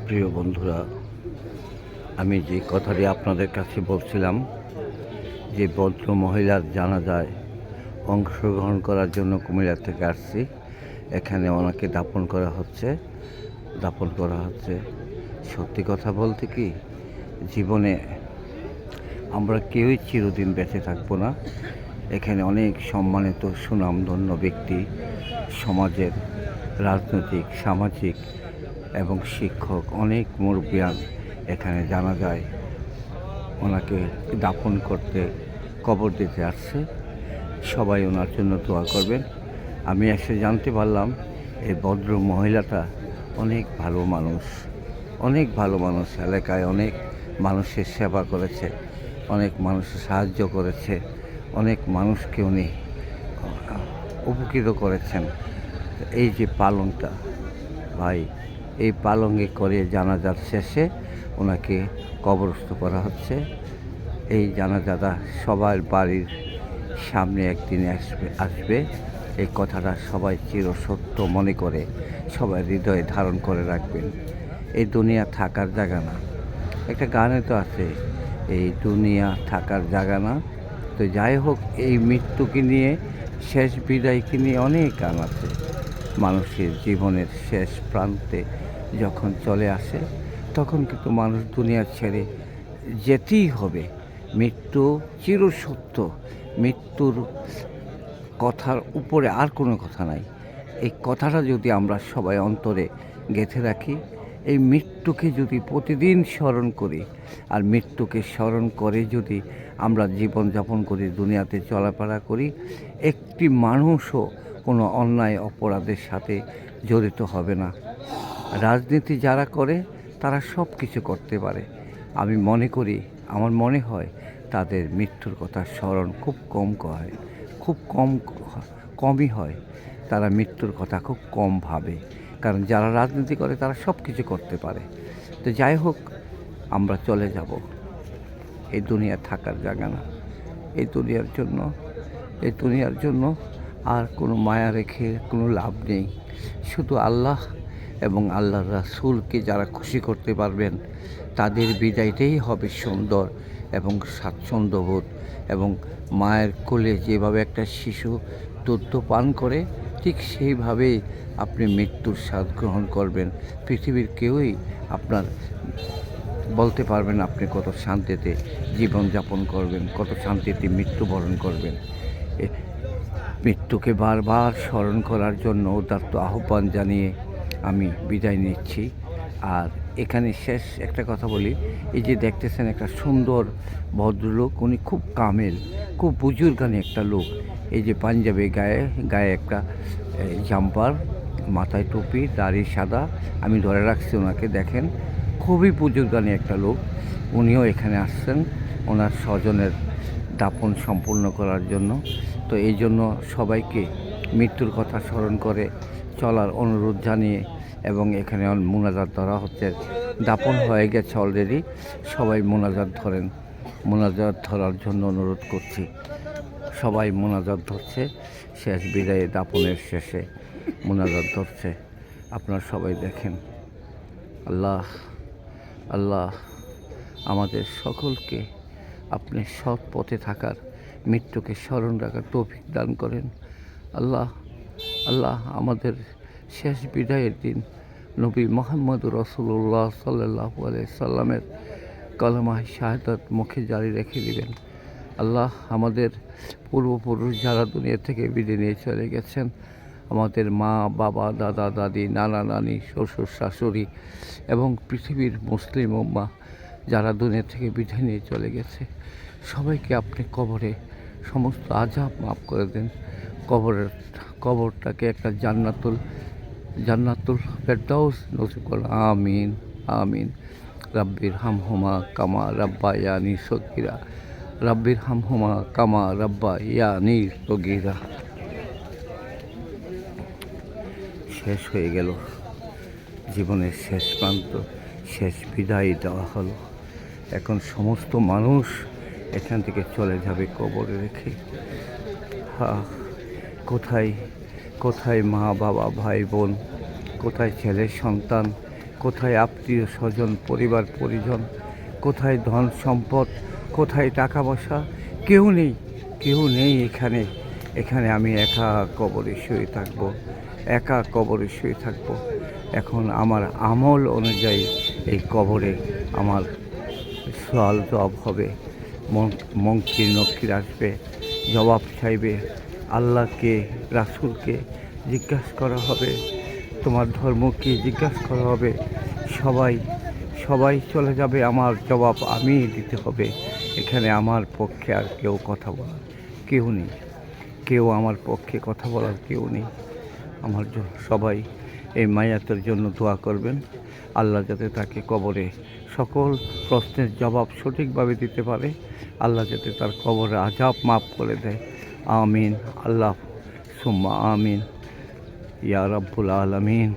প্রিয় বন্ধুরা, আমি যে কথাটি আপনাদের কাছে বলছিলাম, যে ভদ্র মহিলার জানাজায় অংশগ্রহণ করার জন্য কুমিল্লা থেকে আসছি। এখানে ওনাকে দাপন করা হচ্ছে। সত্যি কথা বলতে কি, জীবনে আমরা কেউই চিরদিন বেঁচে থাকবো না। এখানে অনেক সম্মানিত সুনামধন্য ব্যক্তি, সমাজের রাজনৈতিক, সামাজিক এবং শিক্ষক, অনেক মুরব্বিয়ান এখানে জানাজায় ওনাকে দাফন করতে, কবর দিতে আসছে। সবাই ওনার জন্য দোয়া করবেন। আমি এসে জানতে পারলাম এই ভদ্র মহিলাটা অনেক ভালো মানুষ, এলাকায় অনেক মানুষের সেবা করেছে, অনেক মানুষের সাহায্য করেছে, অনেক মানুষকে উনি উপকৃত করেছেন। এই যে পালংটা ভাই, এই পালঙ্গে করে জানাজার শেষে ওনাকে কবরস্থ করা হচ্ছে। এই জানাজাটা সবার বাড়ির সামনে একদিন আসবে। এই কথাটা সবাই চিরসত্য মনে করে সবাই হৃদয়ে ধারণ করে রাখবেন। এই দুনিয়া থাকার জায়গা না। একটা গানে তো আছে, এই দুনিয়া থাকার জায়গা না। তো যাই হোক, এই মৃত্যুকে নিয়ে, শেষ বিদায়কে নিয়ে অনেক গান আছে। মানুষের জীবনের শেষ প্রান্তে যখন চলে আসে, তখন কিন্তু মানুষ দুনিয়া ছেড়ে যেতেই হবে। মৃত্যু চিরসত্য। মৃত্যুর কথার উপরে আর কোনো কথা নাই। এই কথাটা যদি আমরা সবাই অন্তরে গেঁথে রাখি, এই মৃত্যুকে যদি প্রতিদিন স্মরণ করি, আর মৃত্যুকে স্মরণ করে যদি আমরা জীবনযাপন করি, দুনিয়াতে চলাফেরা করি, একটি মানুষও কোনো অন্যায় অপরাধের সাথে জড়িত হবে না। রাজনীতি যারা করে তারা সব কিছু করতে পারে। আমি মনে করি, আমার মনে হয় তাদের মৃত্যুর কথা স্মরণ খুব কমই হয়। তারা মৃত্যুর কথা খুব কম ভাবে, কারণ যারা রাজনীতি করে তারা সব কিছু করতে পারে। তো যাই হোক, আমরা চলে যাব। এই দুনিয়া থাকার জায়গা না। এই দুনিয়ার জন্য আর কোনো মায়া রেখে কোনো লাভ নেই। শুধু আল্লাহ এবং আল্লাহর রাসূলকে যারা খুশি করতে পারবেন, তাদের বিদায়টাই হবে সুন্দর এবং স্বাচ্ছন্দ্যবোধ। এবং মায়ের কোলে যেভাবে একটা শিশু দুধ পান করে, ঠিক সেইভাবেই আপনি মৃত্যুর স্বাদ গ্রহণ করবেন। পৃথিবীর কেউই আপনার বলতে পারবেন আপনি কত শান্তিতে জীবনযাপন করবেন, কত শান্তিতে মৃত্যুবরণ করবেন। মৃত্যুকে বারবার স্মরণ করার জন্য উদাত্ত আহ্বান জানিয়ে আমি বিদায় নিচ্ছি। আর এখানে শেষ একটা কথা বলি, এই যে দেখতেছেন একটা সুন্দর ভদ্রলোক, উনি খুব কামেল, খুব বুজুর্গানি একটা লোক। এই যে পাঞ্জাবি গায়ে একটা জাম্পার, মাথায় টুপি, দাড়ি সাদা, আমি ধরে রাখছি ওনাকে, দেখেন খুবই বুজুর্গানি একটা লোক। উনিও এখানে আসছেন ওনার স্বজনের দাফন সম্পূর্ণ করার জন্য। তো এই জন্য সবাইকে মৃত্যুর কথা স্মরণ করে চলার অনুরোধ জানিয়ে, এবং এখানে মোনাজাত ধরা হচ্ছে। দাফন হয়ে গেছে অলরেডি, সবাই মোনাজাত ধরার জন্য অনুরোধ করছি। সবাই মোনাজাত ধরছে, শেষ বিদায়ে দাফনের শেষে মোনাজাত ধরছে। আপনারা সবাই দেখেন। আল্লাহ আমাদের সকলকে আপনি সৎ পথে থাকার, মৃত্যুকে স্মরণ রাখার তৌফিক দান করেন। আল্লাহ আমাদের শেষ বিদায়ের দিন নবী মুহাম্মদ রাসূলুল্লাহ সাল্লাল্লাহু আলাইহি সাল্লামের কালেমা শাহাদাত মুখে জারি রেখে দিবেন। আল্লাহ আমাদের পূর্বপুরুষ যারা দুনিয়া থেকে বিদায় নিয়ে চলে গেছেন, আমাদের মা, বাবা, দাদা, দাদি, নানা, নানি, শ্বশুর, শাশুড়ি এবং পৃথিবীর মুসলিম উম্মাহ যারা দুনিয়া থেকে বিদায় নিয়ে চলে গেছে, সবাইকে আপনি কবরে সমস্ত আযাব মাফ করে দেন। কবরটাকে একটা জান্নাতুল ফেরদাউস নসিব করুন। আমিন। রাব্বির হামহুমা কামা রাব্বায়ানি সগীরা। রাব্বির হামহুমা কামা রাব্বায়ানি সগীরা। শেষ হয়ে গেল জীবনের শেষ প্রান্ত, শেষ বিদায় দেওয়া হলো। এখন সমস্ত মানুষ এখান থেকে চলে যাবে কবরে রেখে। কোথায় মা, বাবা, ভাই, বোন, কোথায় ছেলে সন্তান, কোথায় আত্মীয় স্বজন, পরিবার পরিজন, কোথায় ধন সম্পদ, কোথায় টাকা পয়সা? কেউ নেই, কেউ নেই এখানে। এখানে আমি একা কবরে শুয়ে থাকবো, একা কবরে শুয়ে থাকবো। এখন আমার আমল অনুযায়ী এই কবরে আমার সওয়াল জবাব হবে। মঙ্কির নকির আসবে, জবাব চাইবে। আল্লাহকে, রাসূলকে জিজ্ঞাসা করা হবে, তোমার ধর্ম কি জিজ্ঞাসা করা হবে। সবাই সবাই চলে যাবে, আমার জবাব আমিই দিতে হবে। এখানে আমার পক্ষে আর কেউ কথা বলার কেউ নেই, কেউ আমার পক্ষে কথা বলার কেউ নেই। আমার সবাই এই মায়াতের জন্য দোয়া করবেন, আল্লাহ যাতে তাকে কবরে সকল প্রশ্নের জবাব সঠিকভাবে দিতে পারে, আল্লাহ যাতে তার কবরে আযাব মাফ করে দেয়। আমিন। আল্লাহ সুম্মা আমিন ইয়া রাব্বুল আলামিন।